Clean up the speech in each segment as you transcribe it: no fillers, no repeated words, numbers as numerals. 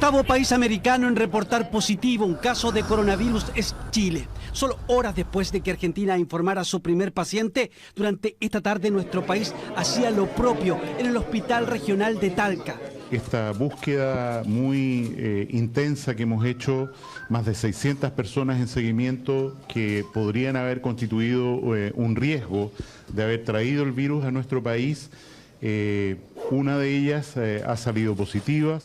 octavo país americano en reportar positivo un caso de coronavirus es Chile. Solo horas después de que Argentina informara a su primer paciente, durante esta tarde nuestro país hacía lo propio en el Hospital Regional de Talca. Esta búsqueda muy intensa que hemos hecho, más de 600 personas en seguimiento que podrían haber constituido un riesgo de haber traído el virus a nuestro país, una de ellas ha salido positiva.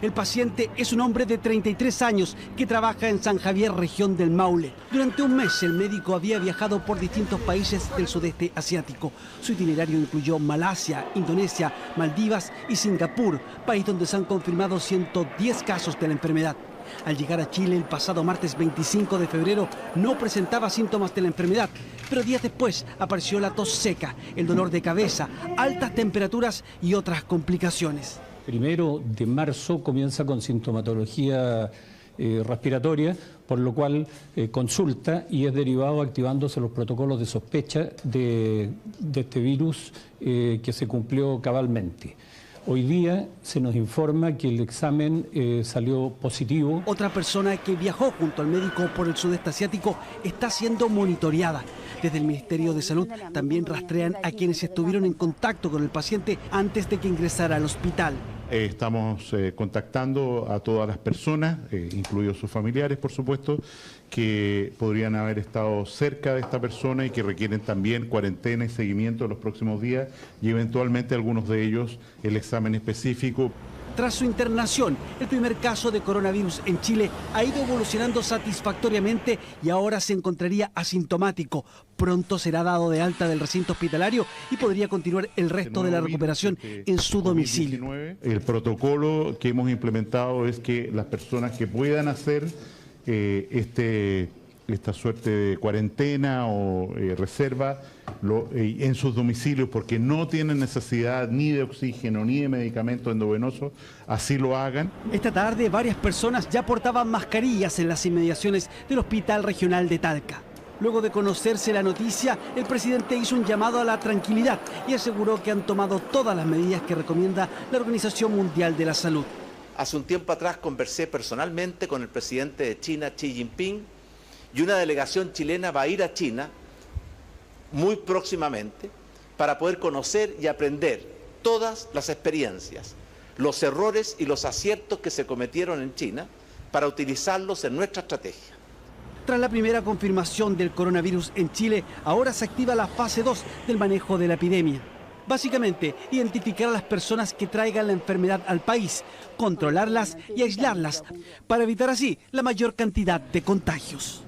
El paciente es un hombre de 33 años que trabaja en San Javier, región del Maule. Durante un mes el médico había viajado por distintos países del sudeste asiático. Su itinerario incluyó Malasia, Indonesia, Maldivas y Singapur, país donde se han confirmado 110 casos de la enfermedad. Al llegar a Chile el pasado martes 25 de febrero no presentaba síntomas de la enfermedad, pero días después apareció la tos seca, el dolor de cabeza, altas temperaturas y otras complicaciones. Primero de marzo comienza con sintomatología respiratoria, por lo cual consulta y es derivado activándose los protocolos de sospecha de este virus que se cumplió cabalmente. Hoy día se nos informa que el examen salió positivo. Otra persona que viajó junto al médico por el sudeste asiático está siendo monitoreada. Desde el Ministerio de Salud también rastrean a quienes estuvieron en contacto con el paciente antes de que ingresara al hospital. Estamos contactando a todas las personas, incluidos sus familiares, por supuesto, que podrían haber estado cerca de esta persona y que requieren también cuarentena y seguimiento en los próximos días y eventualmente algunos de ellos el examen específico. Tras su internación, el primer caso de coronavirus en Chile ha ido evolucionando satisfactoriamente y ahora se encontraría asintomático. Pronto será dado de alta del recinto hospitalario y podría continuar el resto de la recuperación en su domicilio. El protocolo que hemos implementado es que las personas que puedan hacer esta suerte de cuarentena o reserva en sus domicilios porque no tienen necesidad ni de oxígeno ni de medicamentos endovenosos, así lo hagan. Esta tarde varias personas ya portaban mascarillas en las inmediaciones del Hospital Regional de Talca. Luego de conocerse la noticia, el presidente hizo un llamado a la tranquilidad y aseguró que han tomado todas las medidas que recomienda la Organización Mundial de la Salud. Hace un tiempo atrás conversé personalmente con el presidente de China, Xi Jinping, y una delegación chilena va a ir a China muy próximamente para poder conocer y aprender todas las experiencias, los errores y los aciertos que se cometieron en China para utilizarlos en nuestra estrategia. Tras la primera confirmación del coronavirus en Chile, ahora se activa la fase 2 del manejo de la epidemia. Básicamente, identificar a las personas que traigan la enfermedad al país, controlarlas y aislarlas, para evitar así la mayor cantidad de contagios.